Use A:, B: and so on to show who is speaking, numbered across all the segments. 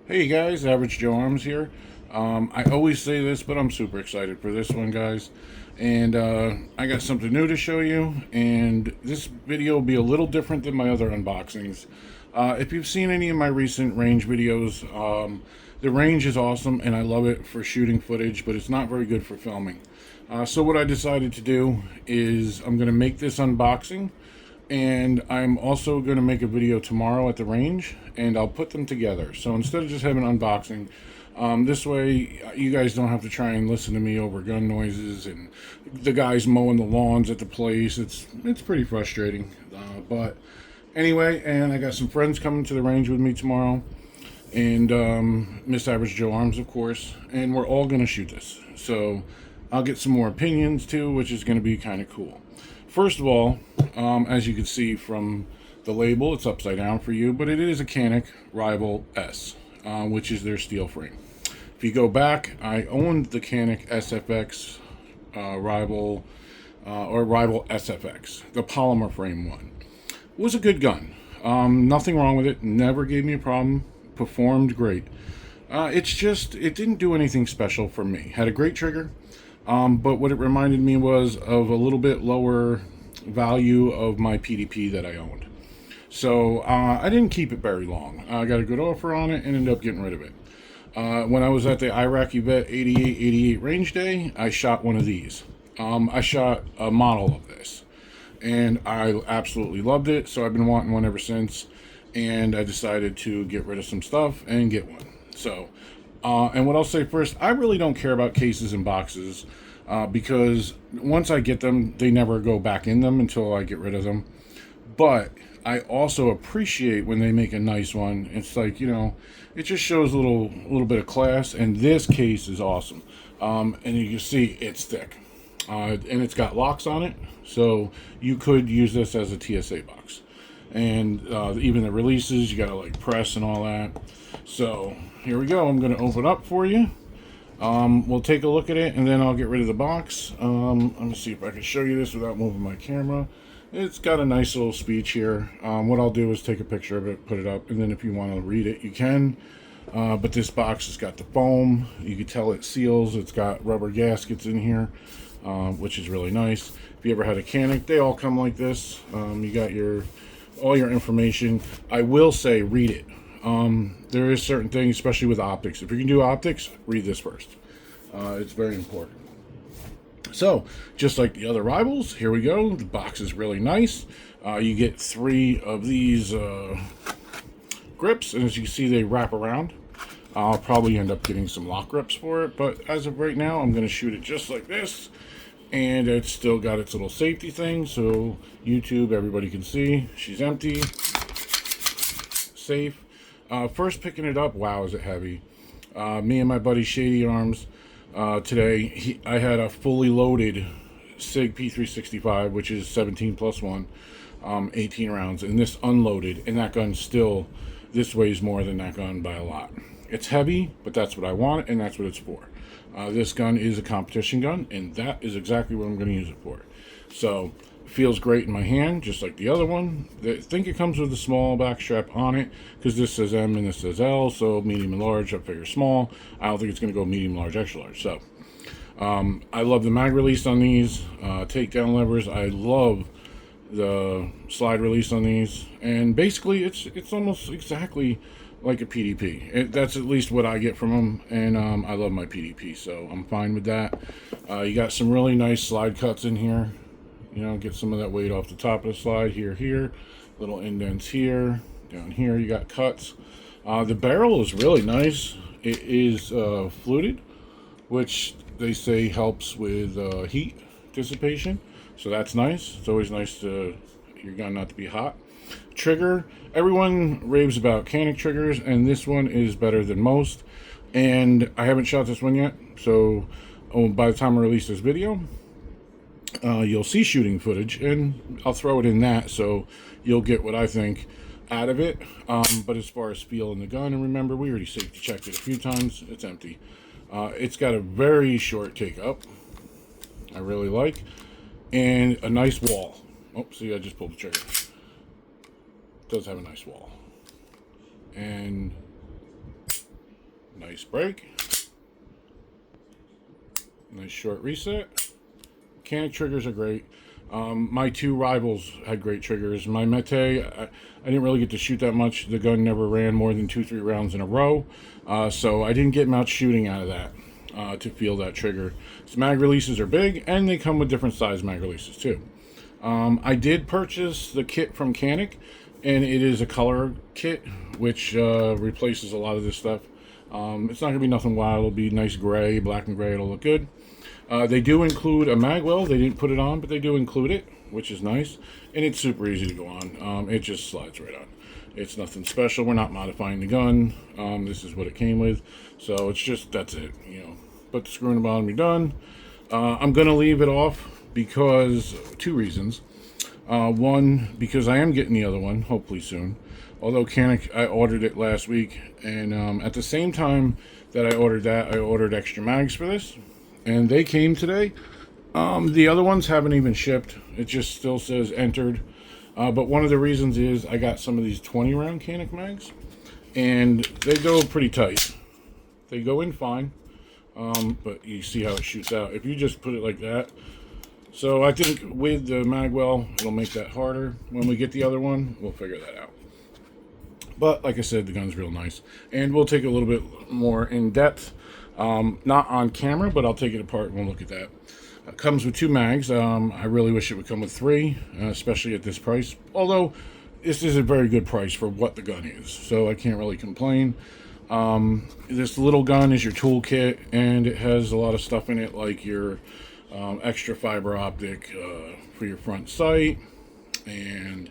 A: Hey guys, Average Joe Arms here. I always say this, but I'm super excited for this one, guys. And I got something new to show you, and this video will be a little different than my other unboxings. If you've seen any of my recent range videos, the range is awesome, and I love it for shooting footage, but it's not very good for filming. So what I decided to do is I'm going to make this unboxing, and I'm also going to make a video tomorrow at the range, and I'll put them together. So instead of just having an unboxing, this way you guys don't have to try and listen to me over gun noises and the guys mowing the lawns at the place. It's pretty frustrating, but anyway. And I got some friends coming to the range with me tomorrow, and Miss Average Joe Arms, of course, and we're all going to shoot this. So I'll get some more opinions too, which is going to be kind of cool. First of all, as you can see from the label, it's upside down for you, but it is a Canik Rival S, which is their steel frame. If you go back, I owned the Canik SFX Rival or Rival SFX, the polymer frame one. It was a good gun. Nothing wrong with it. Never gave me a problem. Performed great. It's just, it didn't do anything special for me. Had a great trigger. But what it reminded me was of a little bit lower value of my PDP that I owned. So I didn't keep it very long. I got a good offer on it and ended up getting rid of it. When I was at the Iraqi Vet 88 range day, I shot one of these. I shot a model of this, and I absolutely loved it. So I've been wanting one ever since, and I decided to get rid of some stuff and get one. So and what I'll say first, I really don't care about cases and boxes because once I get them, they never go back in them until I get rid of them. But I also appreciate when they make a nice one. It's like, you know, it just shows a little bit of class, and this case is awesome. And you can see it's thick. And it's got locks on it, so you could use this as a TSA box. And even the releases, you gotta like press and all that. So here we go. I'm gonna open up for you. We'll take a look at it, and then I'll get rid of the box. Let me see if I can show you this without moving my camera. It's got a nice little speech here. What I'll do is take a picture of it, put it up, and then if you want to read it, you can. But this box has got the foam. You can tell it seals. It's got rubber gaskets in here, which is really nice. If you ever had a Canik, they all come like this. You got all your information. I will say, read it. There is certain things, especially with optics. If you can do optics, read this first. It's very important. So, just like the other Rivals, here we go. The box is really nice. You get 3 of these grips, and as you can see, they wrap around. I'll probably end up getting some lock grips for it, but as of right now, I'm going to shoot it just like this. And it's still got its little safety thing, so YouTube, everybody can see. She's empty. Safe. First picking it up, wow, is it heavy. Me and my buddy Shady Arms, today, I had a fully loaded SIG P365, which is 17 plus 1, 18 rounds, and this unloaded, and that gun still, this weighs more than that gun by a lot. It's heavy, but that's what I want, and that's what it's for. This gun is a competition gun, and that is exactly what I'm going to use it for. So, it feels great in my hand, just like the other one. I think it comes with a small back strap on it, because this says M and this says L, so medium and large, I figure small. I don't think it's going to go medium, large, extra large. So, I love the mag release on these, takedown levers. I love the slide release on these, and basically it's almost exactly like a PDP. That's at least what I get from them, and I love my PDP, so I'm fine with that. You got some really nice slide cuts in here. You know, get some of that weight off the top of the slide. Here, little indents here, down here you got cuts. The barrel is really nice. It is fluted, which they say helps with heat dissipation, so that's nice. It's always nice to your gun not to be hot. Trigger, everyone raves about Canik triggers, and this one is better than most. And I haven't shot this one yet, so by the time I release this video, you'll see shooting footage, and I'll throw it in that, so you'll get what I think out of it. But as far as feel in the gun, and remember, we already safety checked it a few times, it's empty. It's got a very short take up, I really like, and a nice wall. Oh, see, I just pulled the trigger. It does have a nice wall. And Nice break. Nice short reset. Canik triggers are great. My two rivals had great triggers. My Mete, I didn't really get to shoot that much. The gun never ran more than 2-3 rounds in a row. So I didn't get much shooting out of that to feel that trigger. So mag releases are big, and they come with different size mag releases too. I did purchase the kit from Canik, and it is a color kit, which replaces a lot of this stuff. It's not going to be nothing wild. It'll be nice gray, black and gray. It'll look good. They do include a mag well. They didn't put it on, but they do include it, which is nice. And it's super easy to go on. It just slides right on. It's nothing special. We're not modifying the gun. This is what it came with. So it's just, that's it. You know, put the screw in the bottom, you're done. I'm going to leave it off because, two reasons. One, because I am getting the other one, hopefully soon. Although Canik, I ordered it last week. And at the same time that I ordered that, I ordered extra mags for this. And they came today. The other ones haven't even shipped. It just still says entered. But one of the reasons is I got some of these 20 round Canik mags. And they go pretty tight. They go in fine. But you see how it shoots out. If you just put it like that. So I think with the magwell, it'll make that harder. When we get the other one, we'll figure that out. But like I said, the gun's real nice. And we'll take a little bit more in depth. Not on camera, but I'll take it apart and we'll look at that. It comes with 2 mags. I really wish it would come with 3, especially at this price. Although, this is a very good price for what the gun is. So I can't really complain. This little gun is your toolkit, and it has a lot of stuff in it, like your extra fiber optic for your front sight. And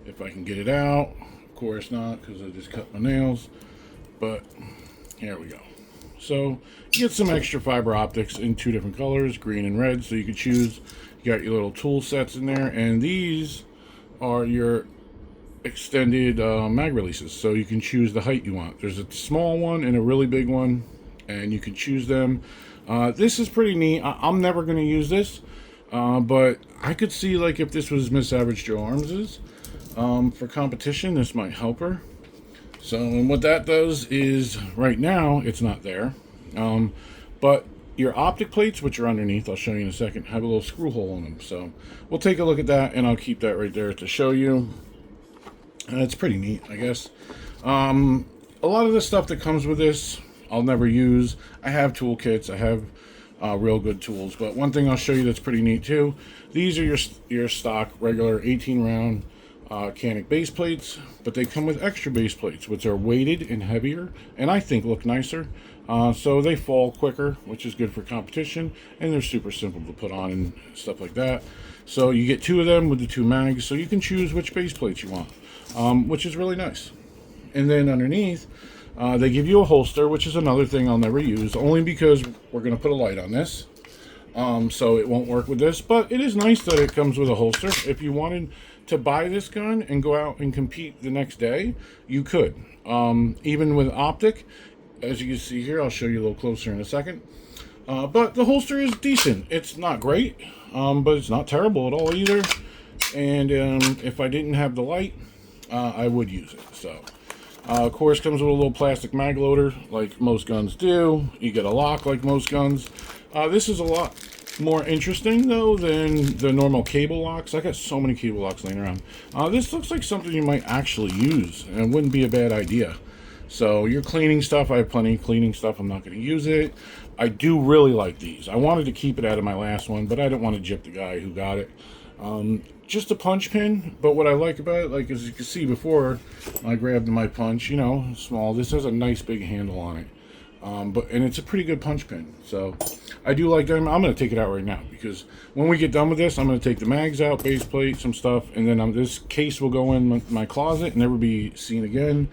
A: if I can get it out, of course not, because I just cut my nails. But here we go. So you get some extra fiber optics in 2 different colors, green and red, so you can choose. You got your little tool sets in there, and these are your extended mag releases, so you can choose the height you want. There's a small one and a really big one, and you can choose them. This is pretty neat. I'm never going to use this, but I could see, like, if this was Miss Average Joe Arms's for competition, this might help her. So, and what that does is, right now, it's not there. But your optic plates, which are underneath, I'll show you in a second, have a little screw hole in them. So, we'll take a look at that, and I'll keep that right there to show you. It's pretty neat, I guess. A lot of the stuff that comes with this, I'll never use. I have toolkits. I have real good tools. But one thing I'll show you that's pretty neat, too. These are your stock, regular 18-round Canik base plates, but they come with extra base plates, which are weighted and heavier, and I think look nicer. So they fall quicker, which is good for competition, and they're super simple to put on and stuff like that. So you get 2 of them with the 2 mags, so you can choose which base plates you want, which is really nice. And then underneath, they give you a holster, which is another thing I'll never use, only because we're going to put a light on this. So it won't work with this, but it is nice that it comes with a holster. If you wanted to buy this gun and go out and compete the next day, you could. Even with optic, as you can see here, I'll show you a little closer in a second. But the holster is decent. It's not great, but it's not terrible at all either. And if I didn't have the light, I would use it. So, of course, comes with a little plastic mag loader, like most guns do. You get a lock, like most guns. This is a lot more interesting, though, than the normal cable locks. I got so many cable locks laying around. This looks like something you might actually use, and it wouldn't be a bad idea. So you're cleaning stuff. I have plenty of cleaning stuff. I'm not going to use it. I do really like these. I wanted to keep it out of my last one, but I didn't want to gyp the guy who got it. Just a punch pin, but what I like about it, like as you can see before, I grabbed my punch, you know, small. This has a nice big handle on it. And it's a pretty good punch pin. So I do like them. I'm going to take it out right now, because when we get done with this, I'm going to take the mags out, base plate, some stuff, and then this case will go in my closet and never be seen again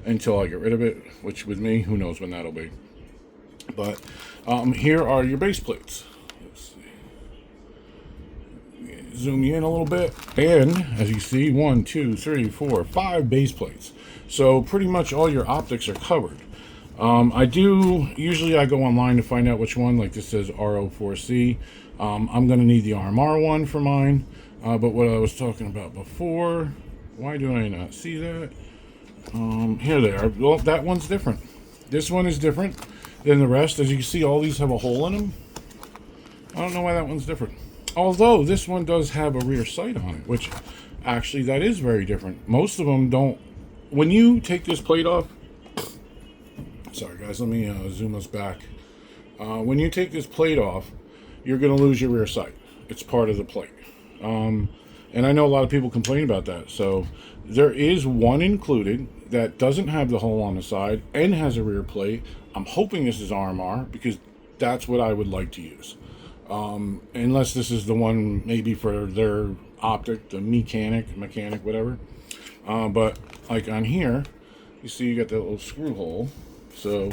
A: until I get rid of it, which with me, who knows when that'll be. But here are your base plates. Let's see. Zoom you in a little bit, and as you see, 1, 2, 3, 4, 5 base plates. So pretty much all your optics are covered. Usually I go online to find out which one, like this says RO4C. I'm going to need the RMR one for mine. But what I was talking about before, why do I not see that? Here they are. Well, that one's different. This one is different. than the rest. As you can see, all these have a hole in them. I don't know why that one's different. Although this one does have a rear sight on it, which actually that is very different. Most of them don't. When you take this plate off, sorry guys, let me zoom us back. When you take this plate off, you're going to lose your rear sight. It's part of the plate. And I know a lot of people complain about that. So there is one included that doesn't have the hole on the side and has a rear plate. I'm hoping this is RMR because that's what I would like to use. Unless this is the one maybe for their optic, the mechanic, whatever. But like on here, you see you got that little screw hole. So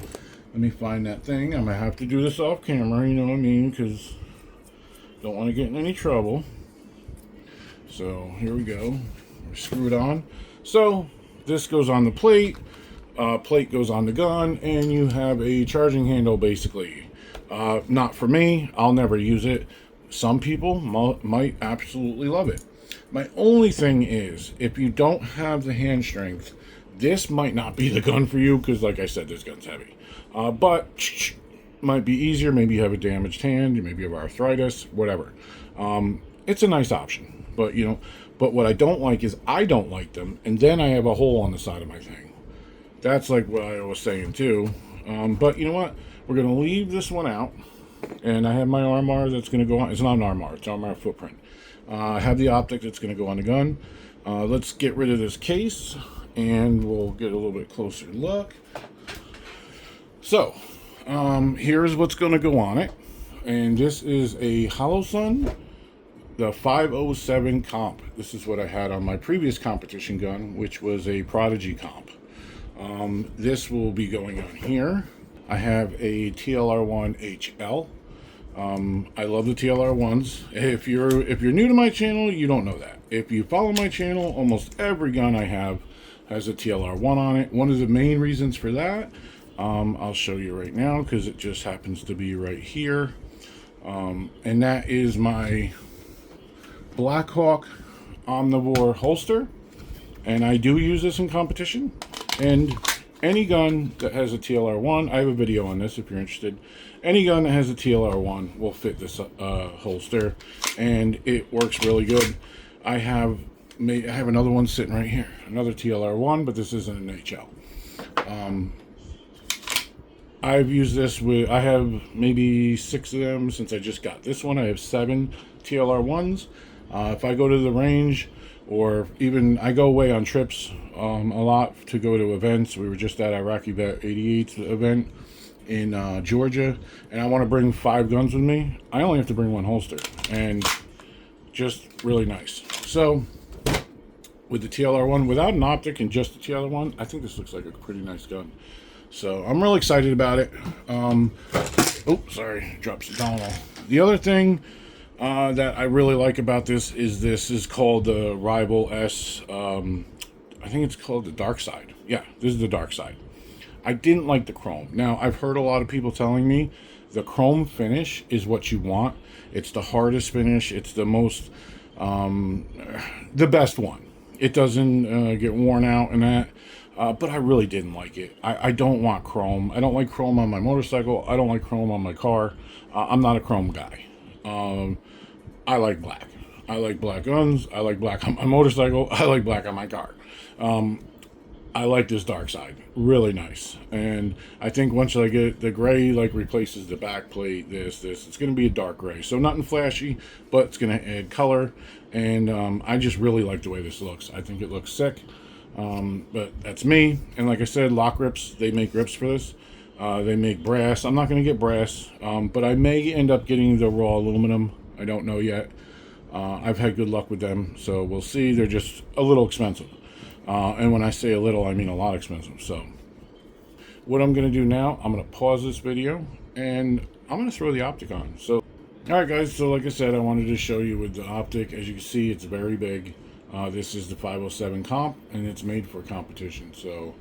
A: let me find that thing. I'm gonna have to do this off camera, you know what I mean, because don't want to get in any trouble. So here we go. We're screwed on. So this goes on the plate. Plate goes on the gun, and you have a charging handle basically. Not for me. I'll never use it. Some people might absolutely love it. My only thing is, if you don't have the hand strength, this might not be the gun for you, because like I said, this gun's heavy. But might be easier. Maybe you have a damaged hand, maybe you have arthritis, whatever. It's a nice option. But you know, but what I don't like is I don't like them, and then I have a hole on the side of my thing. That's like what I was saying too. But you know what? We're gonna leave this one out, and I have my RMR that's gonna go on. It's not an RMR, it's RMR footprint. I have the optic that's going to go on the gun. Let's get rid of this case, and we'll get a little bit closer look. So, here's what's going to go on it. And this is a Holosun, the 507 comp. This is what I had on my previous competition gun, which was a Prodigy comp. This will be going on here. I have a TLR1 HL. I love the TLR1s. If you're new to my channel, you don't know that. If you follow my channel, almost every gun I have has a TLR1 on it. One of the main reasons for that, I'll show you right now because it just happens to be right here. And that is my Blackhawk Omnivore holster. And I do use this in competition. And any gun that has a TLR1, I have a video on this if you're interested. Any gun that has a TLR1 will fit this holster, and it works really good. I have another one sitting right here, another TLR1, but this isn't an HL. I've used this with, I have maybe 6 of them since I just got this one. I have 7 TLR1s. If I go to the range, or even I go away on trips a lot to go to events. We were just at Iraqi Vet 88 event in Georgia, and I want to bring 5 guns with me. I only have to bring 1 holster, and just really nice. So with the TLR1, without an optic and just the TLR1, I think this looks like a pretty nice gun. So I'm really excited about it. Oh, sorry, dropped some Donald. The other thing that I really like about this is called the Rival S. I think it's called the Dark Side. Yeah, this is the Dark Side. I didn't like the chrome. Now, I've heard a lot of people telling me the chrome finish is what you want. It's the hardest finish. It's the most, the best one. It doesn't get worn out and that. But I really didn't like it. I don't want chrome. I don't like chrome on my motorcycle. I don't like chrome on my car. I'm not a chrome guy. I like black. I like black guns. I like black on my motorcycle. I like black on my car. I like this Dark Side. Really nice. And I think once I get the gray, like replaces the back plate, this, it's going to be a dark gray. So nothing flashy, but it's going to add color. And I just really like the way this looks. I think it looks sick. But that's me. And like I said, lock grips, they make grips for this. They make brass. I'm not going to get brass, but I may end up getting the raw aluminum. I don't know yet. I've had good luck with them, so we'll see. They're just a little expensive. And when I say a little, I mean a lot expensive. So what I'm going to do now, I'm going to pause this video, and I'm going to throw the optic on. So, all right, guys. So like I said, I wanted to show you with the optic. As you can see, it's very big. This is the 507 comp, and it's made for competition. So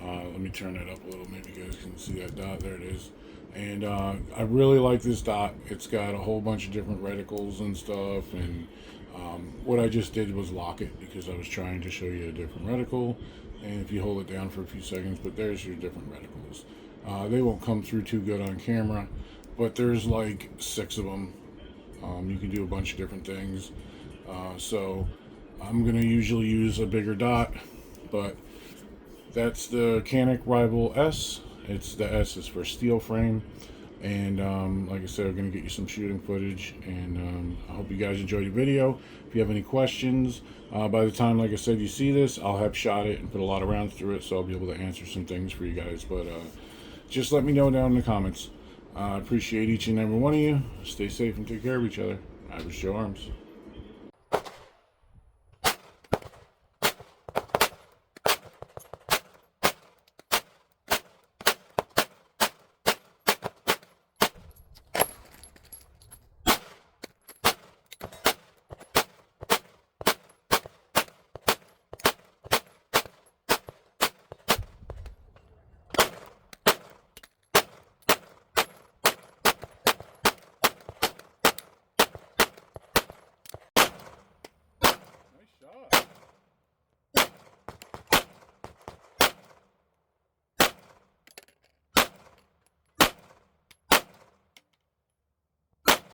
A: let me turn that up a little. Maybe you guys can see that dot. There it is. And I really like this dot. It's got a whole bunch of different reticles and stuff. And what I just did was lock it because I was trying to show you a different reticle. And if you hold it down for a few seconds, but there's your different reticles. They won't come through too good on camera, but there's like 6 of them. You can do a bunch of different things. So I'm going to usually use a bigger dot, but that's the Canik Rival S. The S is for steel frame. And like I said, I'm going to get you some shooting footage. And I hope you guys enjoyed the video. If you have any questions, by the time, like I said, you see this, I'll have shot it and put a lot of rounds through it, so I'll be able to answer some things for you guys. But just let me know down in the comments. I appreciate each and every one of you. Stay safe and take care of each other. I was Joe Arms.